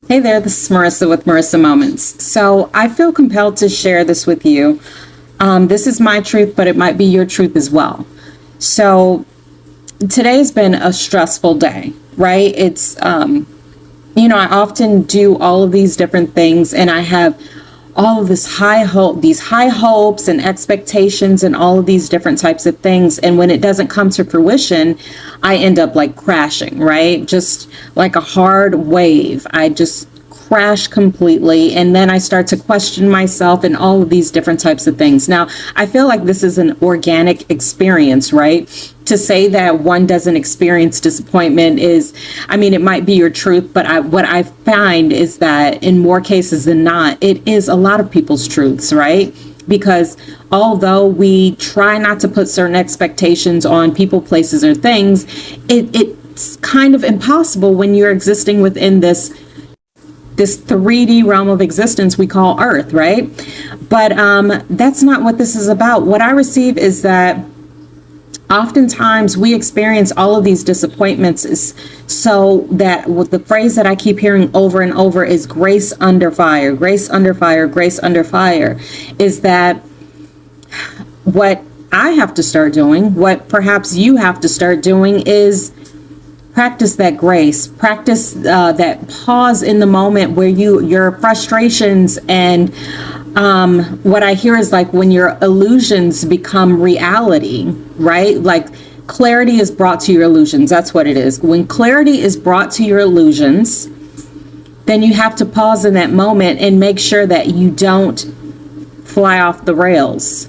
Hey there, this is Marissa with Marissa Moments. So I feel compelled to share this with you. This is my truth, but it might be your truth as well. So today's been a stressful day, right? I often do all of these different things and I have all of these high hopes and expectations and all of these different types of things. And when it doesn't come to fruition, I end up like crashing, right? Just like a hard wave. I just crash completely. And then I start to question myself and all of these different types of things. Now, I feel like this is an organic experience, right? To say that one doesn't experience disappointment is, I mean, it might be your truth, but what I find is that in more cases than not, it is a lot of people's truths, right? Because although we try not to put certain expectations on people, places, or things, it's kind of impossible when you're existing within this 3D realm of existence we call Earth, right? But that's not what this is about. What I receive is that oftentimes we experience all of these disappointments is so that with the phrase that I keep hearing over and over is grace under fire, grace under fire, grace under fire, is that what I have to start doing, what perhaps you have to start doing is practice that grace, practice that pause in the moment where your frustrations and what I hear is like when your illusions become reality, right? Like clarity is brought to your illusions. That's what it is. When clarity is brought to your illusions, then you have to pause in that moment and make sure that you don't fly off the rails.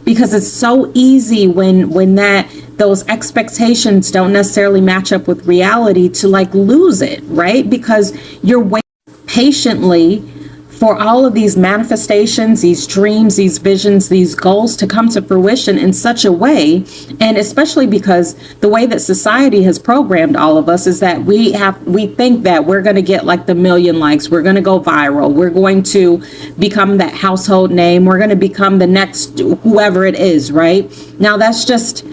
Because it's so easy when those expectations don't necessarily match up with reality to like lose it, right? Because you're waiting patiently for all of these manifestations, these dreams, these visions, these goals to come to fruition in such a way, and especially because the way that society has programmed all of us is that we think that we're going to get like the million likes, we're going to go viral, we're going to become that household name, we're going to become the next whoever it is, right? Now that's just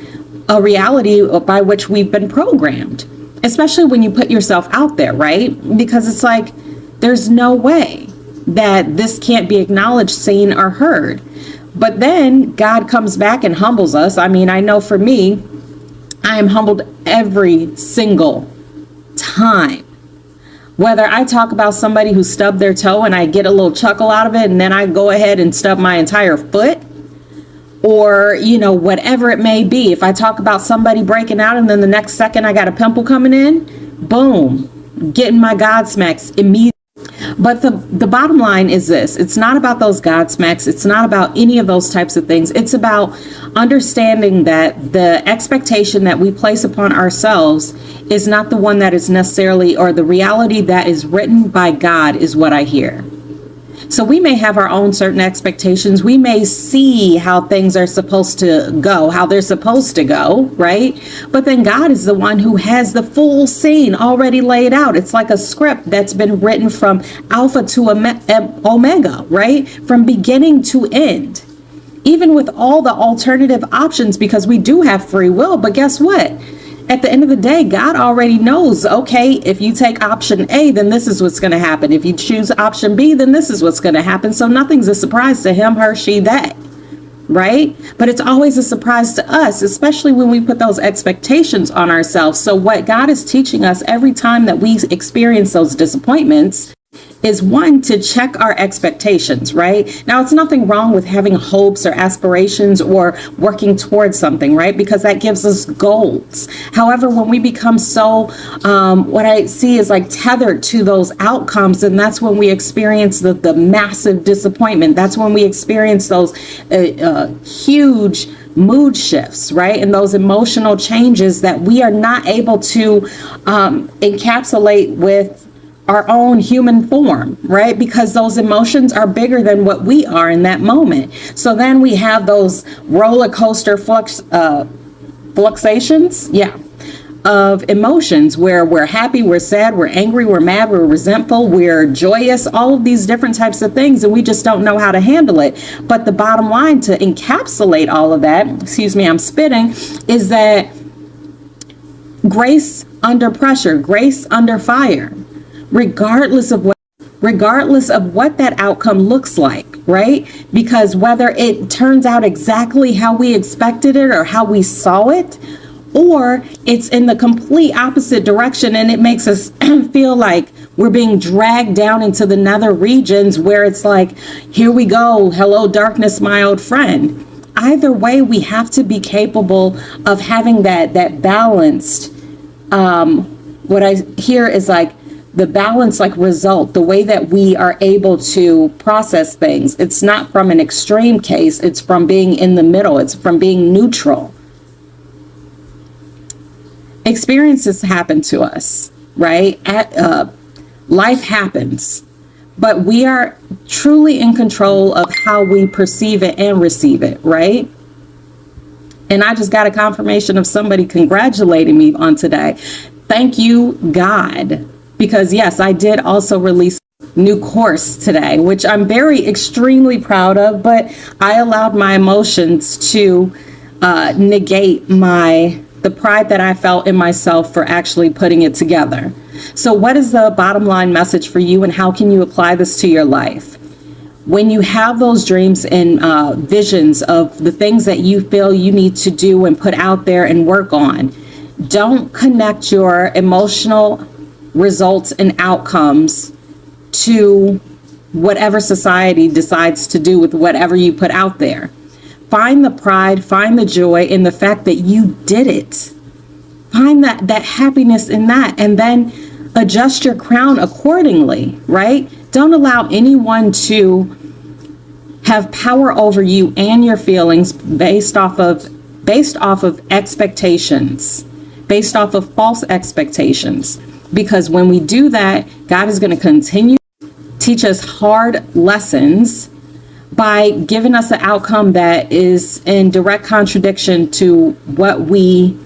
a reality by which we've been programmed, especially when you put yourself out there, right? Because it's like there's no way that this can't be acknowledged, seen, or heard. But then God comes back and humbles us. I mean, I know for me, I am humbled every single time. Whether I talk about somebody who stubbed their toe and I get a little chuckle out of it, and then I go ahead and stub my entire foot, or, whatever it may be. If I talk about somebody breaking out and then the next second I got a pimple coming in, boom, getting my God smacks immediately. But the bottom line is this: it's not about those God smacks. It's not about any of those types of things. It's about understanding that the expectation that we place upon ourselves is not the one that is necessarily, or the reality that is written by God is what I hear. So we may have our own certain expectations. We may see how things are supposed to go, how they're supposed to go, right? But then God is the one who has the full scene already laid out. It's like a script that's been written from alpha to omega, right? From beginning to end. Even with all the alternative options, because we do have free will. But guess what? At the end of the day, God already knows, okay, if you take option A, then this is what's going to happen. If you choose option B, then this is what's going to happen. So nothing's a surprise to him, her, she, that, right? But it's always a surprise to us, especially when we put those expectations on ourselves. So what God is teaching us every time that we experience those disappointments is, one, to check our expectations, right? Now, it's nothing wrong with having hopes or aspirations or working towards something, right? Because that gives us goals. However, when we become so, what I see is like tethered to those outcomes, and that's when we experience the massive disappointment. That's when we experience those huge mood shifts, right? And those emotional changes that we are not able to encapsulate with our own human form, right? Because those emotions are bigger than what we are in that moment. So then we have those roller coaster fluctuations, of emotions where we're happy, we're sad, we're angry, we're mad, we're resentful, we're joyous, all of these different types of things, and we just don't know how to handle it. But the bottom line, to encapsulate all of that, excuse me, I'm spitting, is that grace under pressure, grace under fire, regardless of what regardless of what that outcome looks like, right? Because whether it turns out exactly how we expected it or how we saw it, or it's in the complete opposite direction and it makes us feel like we're being dragged down into the nether regions where it's like, here we go, hello darkness, my old friend. Either way, we have to be capable of having that balanced, what I hear is like the balance, like result, the way that we are able to process things. It's not from an extreme case, it's from being in the middle, it's from being neutral. Experiences happen to us, right? Life happens, but we are truly in control of how we perceive it and receive it, right? And I just got a confirmation of somebody congratulating me on today. Thank you, God. Because yes, I did also release a new course today, which I'm very extremely proud of, but I allowed my emotions to negate the pride that I felt in myself for actually putting it together. So what is the bottom line message for you, and how can you apply this to your life? When you have those dreams and visions of the things that you feel you need to do and put out there and work on, don't connect your emotional results and outcomes to whatever society decides to do with whatever you put out there. Find the pride, find the joy in the fact that you did it. Find that happiness in that, and then adjust your crown accordingly, right? Don't allow anyone to have power over you and your feelings based off of expectations, based off of false expectations. Because when we do that, God is going to continue to teach us hard lessons by giving us an outcome that is in direct contradiction to what we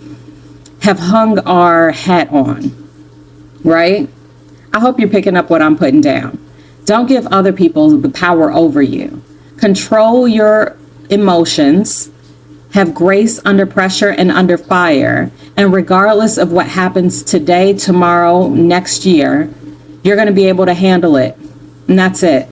have hung our hat on, right? I hope you're picking up what I'm putting down. Don't give other people the power over you. Control your emotions, have grace under pressure and under fire, and regardless of what happens today, tomorrow, next year, you're going to be able to handle it. And that's it.